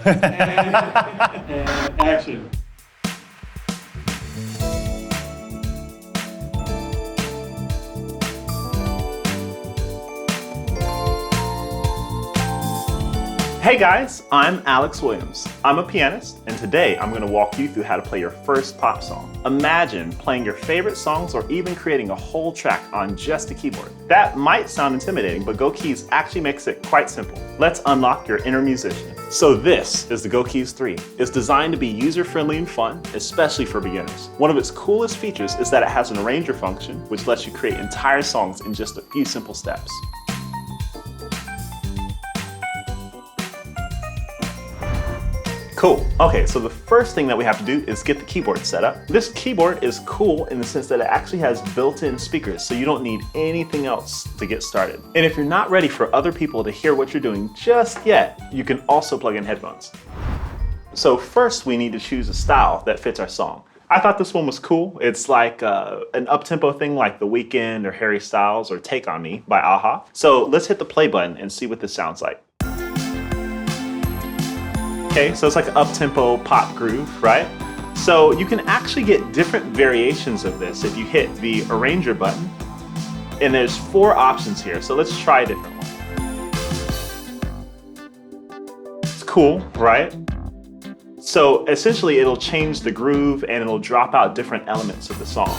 And action. Hey guys, I'm Alex Williams. I'm a pianist, and today I'm going to walk you through how to play your first pop song. Imagine playing your favorite songs or even creating a whole track on just a keyboard. That might sound intimidating, but gokeys actually makes it quite simple. Let's unlock your inner musician. So this is the gokeys 3. It's designed to be user-friendly and fun, especially for beginners. One of its coolest features is that it has an arranger function, which lets you create entire songs in just a few simple steps. Cool. Okay, so the first thing that we have to do is get the keyboard set up. This keyboard is cool in the sense that it actually has built-in speakers, so you don't need anything else to get started. And if you're not ready for other people to hear what you're doing just yet, you can also plug in headphones. So first we need to choose a style that fits our song. I thought this one was cool. It's like an up-tempo thing like The Weeknd or Harry Styles or Take On Me by a-ha. So let's hit the play button and see what this sounds like. Okay, so it's like an up-tempo pop groove, right? So you can actually get different variations of this if you hit the arranger button. And there's 4 options here, so let's try a different one. It's cool, right? So essentially it'll change the groove and it'll drop out different elements of the song.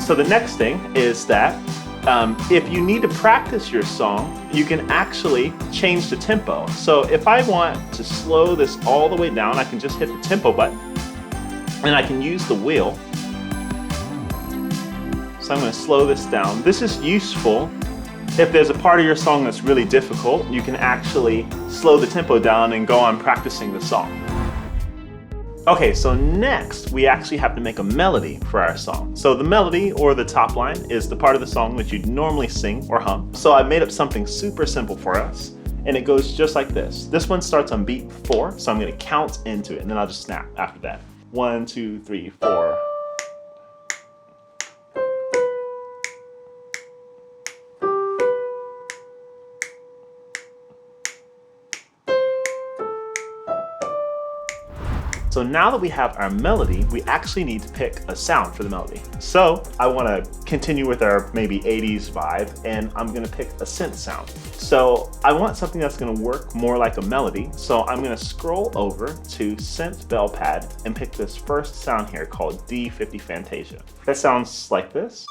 So the next thing is that if you need to practice your song, you can actually change the tempo. So if I want to slow this all the way down, I can just hit the tempo button and I can use the wheel. So I'm going to slow this down. This is useful if there's a part of your song that's really difficult. You can actually slow the tempo down and go on practicing the song. Okay, so next we actually have to make a melody for our song. So the melody, or the top line, is the part of the song that you'd normally sing or hum. So I made up something super simple for us, and it goes just like this. This one starts on beat 4, so I'm gonna count into it, and then I'll just snap after that. 1, 2, 3, 4. So now that we have our melody, we actually need to pick a sound for the melody. So I want to continue with our maybe 80s vibe, and I'm going to pick a synth sound. So I want something that's going to work more like a melody. So I'm going to scroll over to Synth Bell Pad and pick this first sound here called D50 Fantasia. That sounds like this.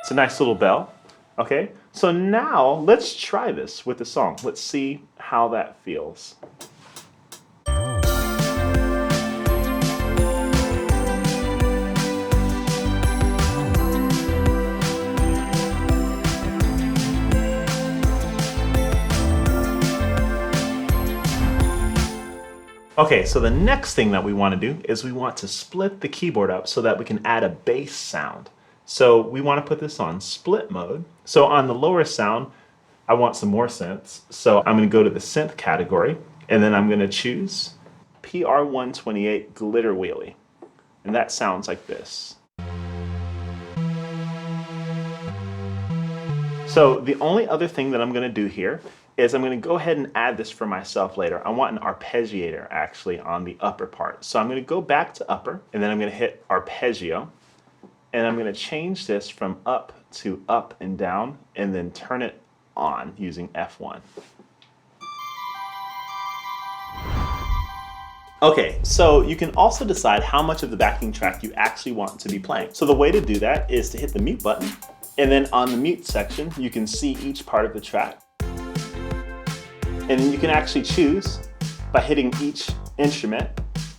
It's a nice little bell. Okay, so now let's try this with the song. Let's see how that feels. Okay, so the next thing that we want to do is we want to split the keyboard up so that we can add a bass sound. So we want to put this on split mode. So on the lower sound, I want some more synths. So I'm going to go to the synth category, and then I'm going to choose PR128 Glitter Wheelie. And that sounds like this. So the only other thing that I'm going to do here is I'm going to go ahead and add this for myself later. I want an arpeggiator actually on the upper part. So I'm going to go back to upper, and then I'm going to hit arpeggio. And I'm going to change this from up to up and down, and then turn it on using F1. Okay, so you can also decide how much of the backing track you actually want to be playing. So the way to do that is to hit the mute button, and then on the mute section, you can see each part of the track. And then you can actually choose, by hitting each instrument,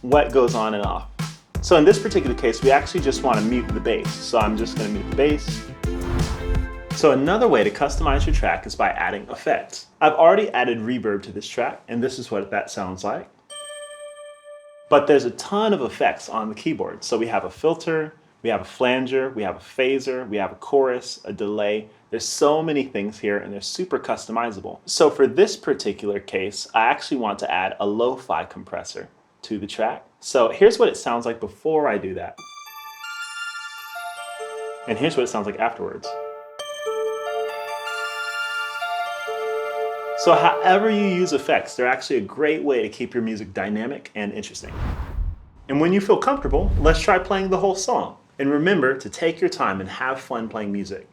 what goes on and off. So in this particular case, we actually just want to mute the bass. So I'm just going to mute the bass. So another way to customize your track is by adding effects. I've already added reverb to this track, and this is what that sounds like. But there's a ton of effects on the keyboard. So we have a filter, we have a flanger, we have a phaser, we have a chorus, a delay. There's so many things here, and they're super customizable. So for this particular case, I actually want to add a lo-fi compressor to the track. So here's what it sounds like before I do that. And here's what it sounds like afterwards. So however you use effects, they're actually a great way to keep your music dynamic and interesting. And when you feel comfortable, let's try playing the whole song. And remember to take your time and have fun playing music.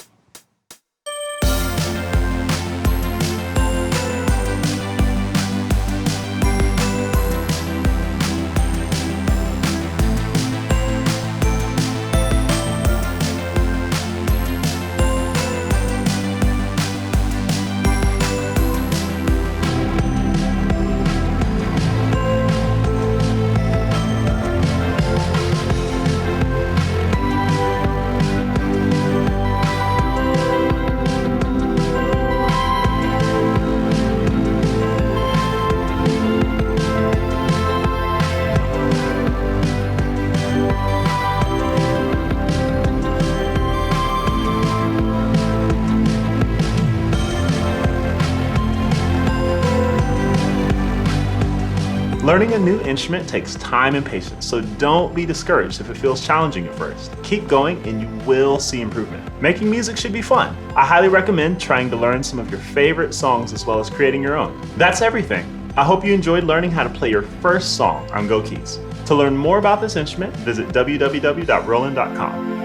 Learning a new instrument takes time and patience, so don't be discouraged if it feels challenging at first. Keep going and you will see improvement. Making music should be fun. I highly recommend trying to learn some of your favorite songs as well as creating your own. That's everything. I hope you enjoyed learning how to play your first song on gokeys. To learn more about this instrument, visit www.roland.com.